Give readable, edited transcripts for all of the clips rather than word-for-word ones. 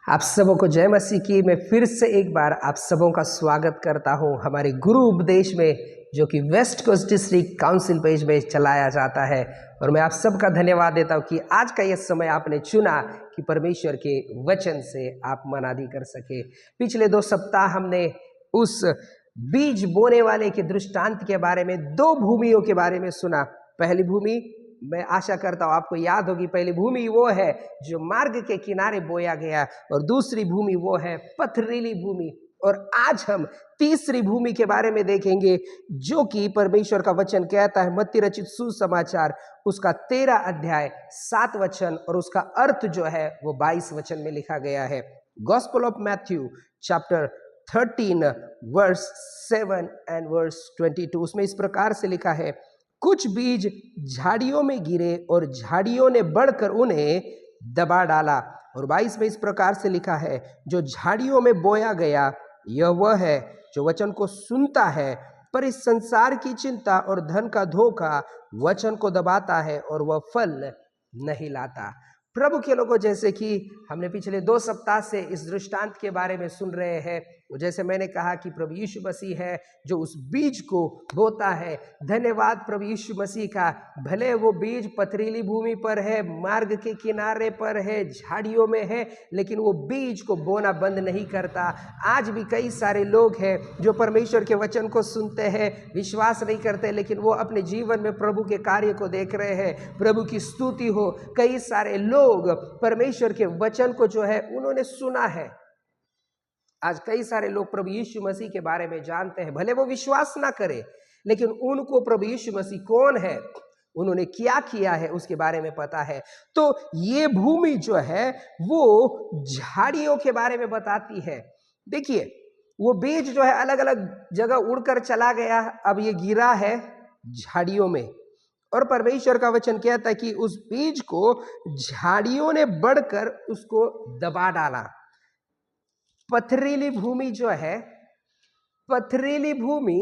आप सबों को जय मसीह की। मैं फिर से एक बार आप सबों का स्वागत करता हूं हमारे गुरु उपदेश में, जो कि West Coast District Council page में चलाया जाता है। और मैं आप सबका धन्यवाद देता हूं कि आज का यह समय आपने चुना कि परमेश्वर के वचन से आप मनादी कर सके। पिछले 2 सप्ताह हमने उस बीज बोने वाले के दृष्टांत के बारे में, 2 भूमियों के बारे में सुना। पहली भूमि, मैं आशा करता हूँ आपको याद होगी, पहली भूमि वो है जो मार्ग के किनारे बोया गया, और दूसरी भूमि वो है पथरीली भूमि। और आज हम तीसरी भूमि के बारे में देखेंगे, जो कि परमेश्वर का वचन कहता है मत्ती रचित सुसमाचार उसका 13 अध्याय 7 वचन, और उसका अर्थ जो है वो 22 वचन में लिखा गया है। Gospel of Matthew chapter 13 verse 7 and verse 22, उसमें इस प्रकार से लिखा है, कुछ बीज झाड़ियों में गिरे और झाड़ियों ने बढ़कर उन्हें दबा डाला। और 22 में इस प्रकार से लिखा है, जो झाड़ियों में बोया गया यह वह है जो वचन को सुनता है, पर इस संसार की चिंता और धन का धोखा वचन को दबाता है और वह फल नहीं लाता। प्रभु के लोगों, जैसे कि हमने पिछले 2 सप्ताह से इस दृष्टांत के बारे में सुन रहे हैं, जैसे मैंने कहा कि प्रभु यीशु मसीह है जो उस बीज को बोता है। धन्यवाद प्रभु यीशु मसीह का। भले वो बीज पथरीली भूमि पर है, मार्ग के किनारे पर है, झाड़ियों में है, लेकिन वो बीज को बोना बंद नहीं करता। आज भी कई सारे लोग हैं जो परमेश्वर के वचन को सुनते हैं, विश्वास नहीं करते, लेकिन वो अपने जीवन में प्रभु के कार्य को देख रहे हैं। प्रभु की स्तुति हो। कई सारे लोग परमेश्वर के वचन को जो है उन्होंने सुना है। आज कई सारे लोग प्रभु यीशु मसीह के बारे में जानते हैं, भले वो विश्वास ना करें, लेकिन उनको प्रभु यीशु मसीह कौन है, उन्होंने क्या किया है, उसके बारे में पता है। तो ये भूमि जो है वो झाड़ियों के बारे में बताती है। देखिए, वो बीज जो है अलग अलग जगह उड़कर चला गया, अब ये गिरा है झाड़ियों में, और परमेश्वर का वचन कहता है कि उस बीज को झाड़ियों ने बढ़कर उसको दबा डाला। पथरीली भूमि जो है, पथरीली भूमि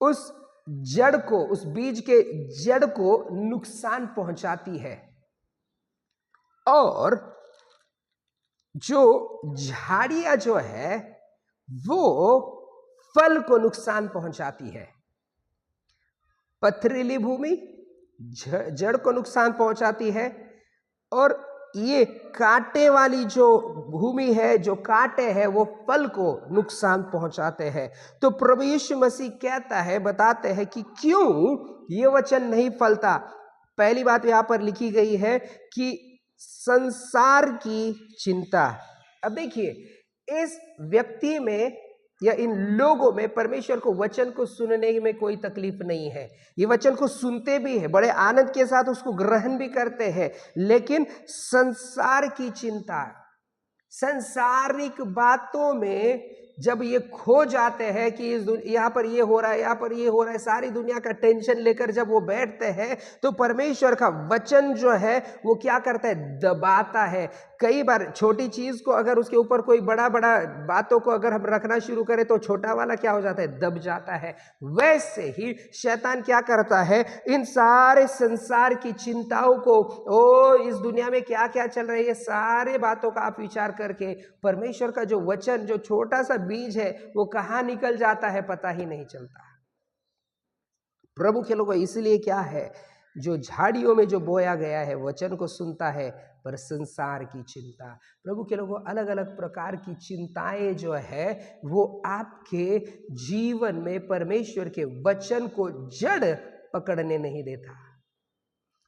उस जड़ को, उस बीज के जड़ को नुकसान पहुंचाती है, और जो झाड़ियां जो है वो फल को नुकसान पहुंचाती है। पथरीली भूमि जड़ को नुकसान पहुंचाती है, और ये कांटे वाली जो भूमि है, जो कांटे हैं, वो फल को नुकसान पहुंचाते हैं। तो प्रभु यीशु मसीह कहता है, बताते हैं कि क्यों ये वचन नहीं फलता। पहली बात यहां पर लिखी गई है कि संसार की चिंता। अब देखिए, इस व्यक्ति में या इन लोगों में परमेश्वर को वचन को सुनने में कोई तकलीफ नहीं है। ये वचन को सुनते भी है, बड़े आनंद के साथ उसको ग्रहण भी करते हैं, लेकिन संसार की चिंता, संसारिक बातों में जब ये खो जाते हैं कि यहाँ पर ये हो रहा है, यहाँ पर ये हो रहा है, सारी दुनिया का टेंशन लेकर जब वो बैठते हैं, तो परमेश्वर का वचन जो है वो क्या करता है, दबाता है। कई बार छोटी चीज को अगर उसके ऊपर कोई बड़ा बड़ा बातों को अगर हम रखना शुरू करें तो छोटा वाला क्या हो जाता है, दब जाता है। वैसे ही शैतान क्या करता है, इन सारे संसार की चिंताओं को, इस दुनिया में क्या क्या चल रहा है, ये सारे बातों का आप विचार करके परमेश्वर का जो वचन, जो छोटा सा बीज है, वो कहाँ निकल जाता है पता ही नहीं चलता। प्रभु के लोगों, इसलिए क्या है, जो झाड़ियों में जो बोया गया है वचन को सुनता है, पर संसार की चिंता। प्रभु के लोगों, अलग अलग प्रकार की चिंताएं जो है वो आपके जीवन में परमेश्वर के वचन को जड़ पकड़ने नहीं देता,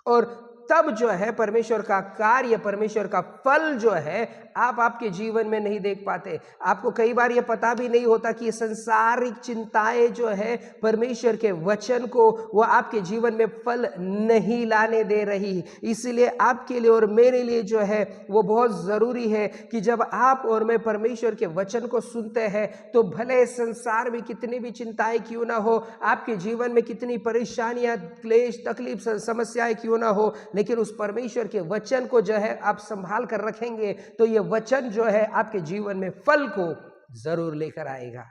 और तब जो है परमेश्वर का कार्य, परमेश्वर का फल जो है आप आपके जीवन में नहीं देख पाते। आपको कई बार ये पता भी नहीं होता कि संसारिक चिंताएं जो है परमेश्वर के वचन को वो आपके जीवन में फल नहीं लाने दे रही। इसलिए आपके लिए और मेरे लिए जो है वो बहुत ज़रूरी है कि जब आप और मैं परमेश्वर के वचन को सुनते हैं, तो भले संसार में कितनी भी चिंताएं क्यों ना हो, आपके जीवन में कितनी परेशानियां, क्लेश, तकलीफ, समस्याएं क्यों ना हो, लेकिन उस परमेश्वर के वचन को जो है आप संभाल कर रखेंगे, तो ये वचन जो है आपके जीवन में फल को जरूर लेकर आएगा।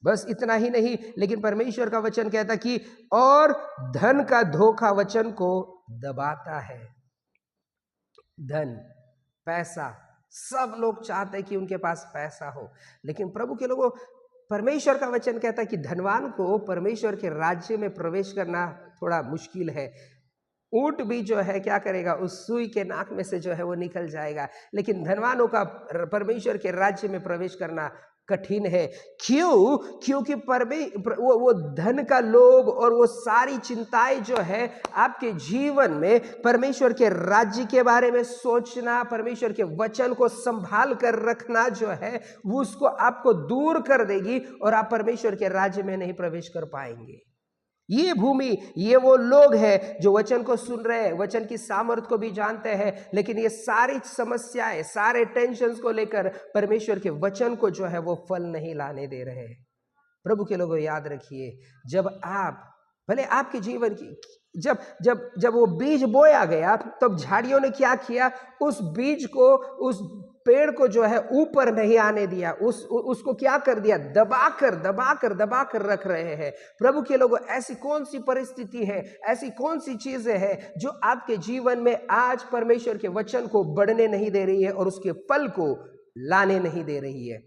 बस इतना ही नहीं, लेकिन परमेश्वर का वचन कहता कि और धन का धोखा वचन को दबाता है। धन, पैसा, सब लोग चाहते हैं कि उनके पास पैसा हो, लेकिन प्रभु के लोगों, परमेश्वर का वचन कहता है कि धनवान को परमेश्वर के राज्य में प्रवेश करना थोड़ा मुश्किल है। ऊंट भी जो है क्या करेगा, उस सुई के नाक में से जो है वो निकल जाएगा, लेकिन धनवानों का परमेश्वर के राज्य में प्रवेश करना कठिन है। क्यों? क्योंकि वो धन का लोभ और वो सारी चिंताएं जो है आपके जीवन में परमेश्वर के राज्य के बारे में सोचना, परमेश्वर के वचन को संभाल कर रखना जो है वो उसको आपको दूर कर देगी और आप परमेश्वर के राज्य में नहीं प्रवेश कर पाएंगे। ये भूमि, ये वो लोग हैं जो वचन को सुन रहे हैं, वचन की सामर्थ को भी जानते हैं, लेकिन ये सारी समस्याएं, सारे टेंशन्स को लेकर परमेश्वर के वचन को जो है वो फल नहीं लाने दे रहे हैं। प्रभु के लोगों, याद रखिए, जब आप भले आपके जीवन की जब जब जब वो बीज बोया गया तब झाड़ियों ने क्या किया, उस बीज को, उस पेड़ को जो है ऊपर नहीं आने दिया, उसको क्या कर दिया, दबाकर रख रहे हैं। प्रभु के लोगों, ऐसी कौन सी परिस्थिति है, ऐसी कौन सी चीजें हैं जो आपके जीवन में आज परमेश्वर के वचन को बढ़ने नहीं दे रही है और उसके फल को लाने नहीं दे रही है?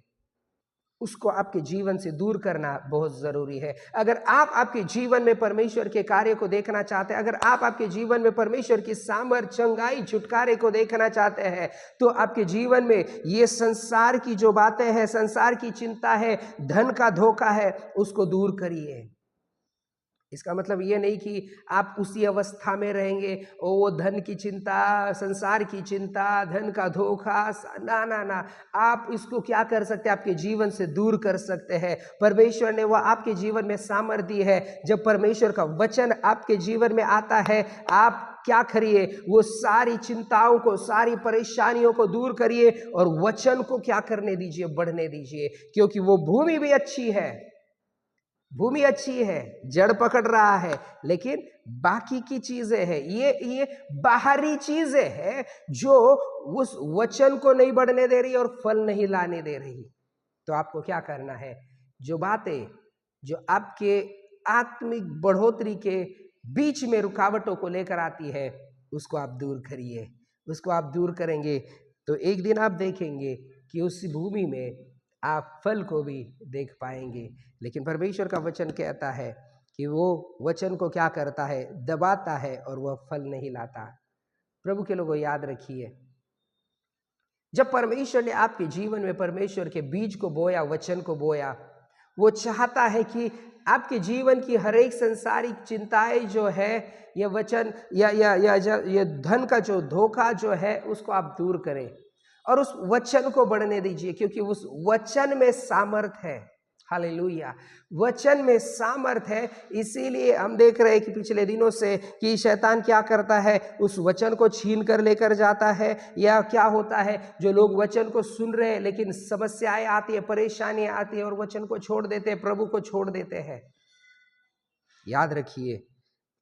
उसको आपके जीवन से दूर करना बहुत जरूरी है। अगर आप आपके जीवन में परमेश्वर के कार्य को देखना चाहते हैं, अगर आप आपके जीवन में परमेश्वर की सामर्थ, चंगाई, छुटकारे को देखना चाहते हैं, तो आपके जीवन में ये संसार की जो बातें हैं, संसार की चिंता है, धन का धोखा है, उसको दूर करिए। इसका मतलब ये नहीं कि आप उसी अवस्था में रहेंगे, वो धन की चिंता, संसार की चिंता, धन का धोखा, ना ना ना, आप इसको क्या कर सकते हैं, आपके जीवन से दूर कर सकते हैं। परमेश्वर ने वो आपके जीवन में सामर्थ्य दी है। जब परमेश्वर का वचन आपके जीवन में आता है, आप क्या करिए, वो सारी चिंताओं को, सारी परेशानियों को दूर करिए और वचन को क्या करने दीजिए, बढ़ने दीजिए, क्योंकि वो भूमि भी अच्छी है, भूमि अच्छी है, जड़ पकड़ रहा है, लेकिन बाकी की चीजें हैं, ये बाहरी चीजें हैं जो उस वचन को नहीं बढ़ने दे रही और फल नहीं लाने दे रही। तो आपको क्या करना है, जो बातें जो आपके आत्मिक बढ़ोतरी के बीच में रुकावटों को लेकर आती है, उसको आप दूर करिए। उसको आप दूर करेंगे तो एक दिन आप देखेंगे कि उस भूमि में आप फल को भी देख पाएंगे। लेकिन परमेश्वर का वचन कहता है कि वो वचन को क्या करता है, दबाता है और वह फल नहीं लाता। प्रभु के लोगों, याद रखिए, जब परमेश्वर ने आपके जीवन में परमेश्वर के बीज को बोया, वचन को बोया, वो चाहता है कि आपके जीवन की हर एक संसारिक चिंताएं जो है, ये वचन या धन का जो धोखा जो है, उसको आप दूर करें और उस वचन को बढ़ने दीजिए, क्योंकि उस वचन में सामर्थ है। हालेलुया, वचन में सामर्थ है। इसीलिए हम देख रहे हैं कि पिछले दिनों से कि शैतान क्या करता है, उस वचन को छीन कर लेकर जाता है। या क्या होता है, जो लोग वचन को सुन रहे हैं लेकिन समस्याएं आती है, परेशानियां आती है और वचन को छोड़ देते हैं, प्रभु को छोड़ देते हैं। याद रखिए,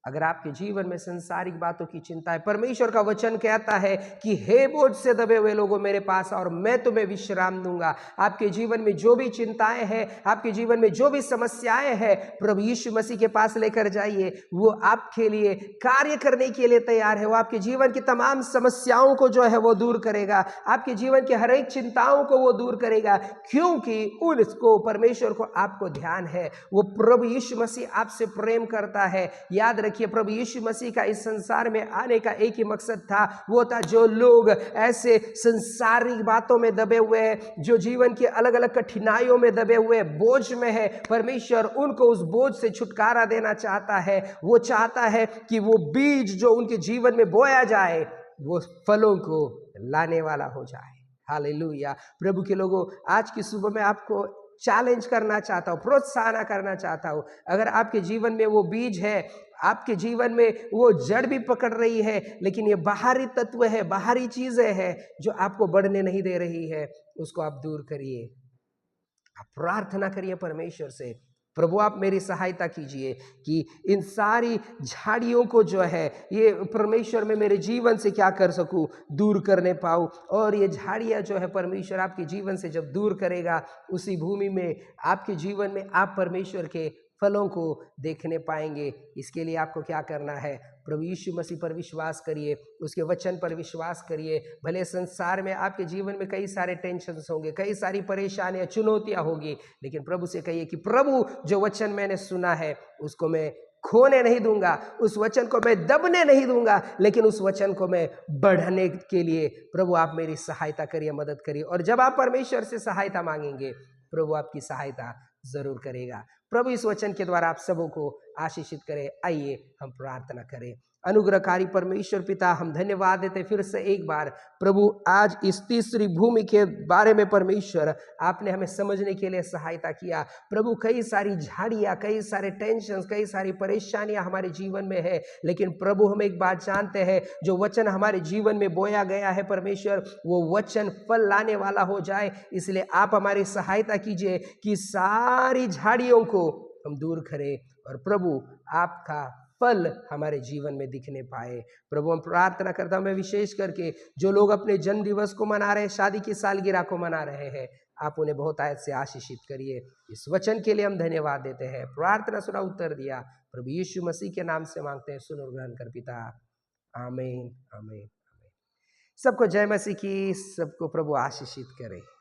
अगर आपके जीवन में संसारिक बातों की चिंता है, परमेश्वर का वचन कहता है कि हे बोझ से दबे हुए लोगों, मेरे पास और मैं तुम्हें विश्राम दूंगा। आपके जीवन में जो भी चिंताएं हैं, आपके जीवन में जो भी समस्याएं हैं, प्रभु यीशु मसीह के पास लेकर जाइए। वो आपके लिए कार्य करने के लिए तैयार है। वो आपके जीवन की तमाम समस्याओं को जो है वो दूर करेगा, आपके जीवन की हर एक चिंताओं को वो दूर करेगा, क्योंकि उसको, परमेश्वर को आपको ध्यान है। वो प्रभु यीशु मसीह आपसे प्रेम करता है। याद रखिए, प्रभु यीशु मसीह का इस संसार में आने का एक ही मकसद था, वो था जो लोग ऐसे संसारिक बातों में दबे हुए हैं, जो जीवन की अलग अलग कठिनाइयों में दबे हुए बोझ में है, परमेश्वर उनको उस बोझ से छुटकारा देना चाहता है। वो चाहता है कि वो बीज जो उनके जीवन में बोया जाए, वो फलों को लाने वाला हो जाए। हालेलुया। प्रभु के लोगों, आज की सुबह में आपको चैलेंज करना चाहता हूँ, प्रोत्साहन करना चाहता हूँ। अगर आपके जीवन में वो बीज है, आपके जीवन में वो जड़ भी पकड़ रही है, लेकिन ये बाहरी तत्व है, बाहरी चीजें हैं जो आपको बढ़ने नहीं दे रही है, उसको आप दूर करिए। आप प्रार्थना करिए परमेश्वर से, प्रभु आप मेरी सहायता कीजिए कि इन सारी झाड़ियों को जो है, ये परमेश्वर में मेरे जीवन से क्या कर सकूं, दूर करने पाऊं। और ये झाड़ियां जो है परमेश्वर आपके जीवन से जब दूर करेगा, उसी भूमि में आपके जीवन में आप परमेश्वर के फलों को देखने पाएंगे। इसके लिए आपको क्या करना है? प्रभु यीशु मसीह पर विश्वास करिए, उसके वचन पर विश्वास करिए। भले संसार में आपके जीवन में कई सारे टेंशन होंगे, कई सारी परेशानियां, चुनौतियां होगी, लेकिन प्रभु से कहिए कि प्रभु जो वचन मैंने सुना है उसको मैं खोने नहीं दूंगा, उस वचन को मैं दबने नहीं दूंगा, लेकिन उस वचन को मैं बढ़ाने के लिए प्रभु आप मेरी सहायता करिए, मदद करिए। और जब आप परमेश्वर से सहायता मांगेंगे, प्रभु आपकी सहायता जरूर करेगा। प्रभु इस वचन के द्वारा आप सबों को आशीषित करे। आइए हम प्रार्थना करें। अनुग्रहकारी परमेश्वर पिता, हम धन्यवाद देते फिर से एक बार प्रभु, आज इस तीसरी भूमि के बारे में परमेश्वर आपने हमें समझने के लिए सहायता किया। प्रभु, कई सारी झाड़ियाँ, कई सारे टेंशन, कई सारी परेशानियां हमारे जीवन में है, लेकिन प्रभु हम एक बात जानते हैं, जो वचन हमारे जीवन में बोया गया है परमेश्वर, वो वचन फल लाने वाला हो जाए। इसलिए आप हमारी सहायता कीजिए कि सारी झाड़ियों को हम दूर करें और प्रभु आपका फल हमारे जीवन में दिखने पाए। प्रभु हम प्रार्थना करता हूं, मैं विशेष करके जो लोग अपने जन्म दिवस को मना रहे हैं, शादी की सालगिरह को मना रहे हैं, आप उन्हें बहुत आयत से आशीषित करिए। इस वचन के लिए हम धन्यवाद देते हैं। प्रार्थना सुना, उत्तर दिया, प्रभु यीशु मसीह के नाम से मांगते हैं, सुन और ग्रहण कर पिता, आमीन आमीन आमीन। सबको जय मसीह की, सबको प्रभु आशीषित करे।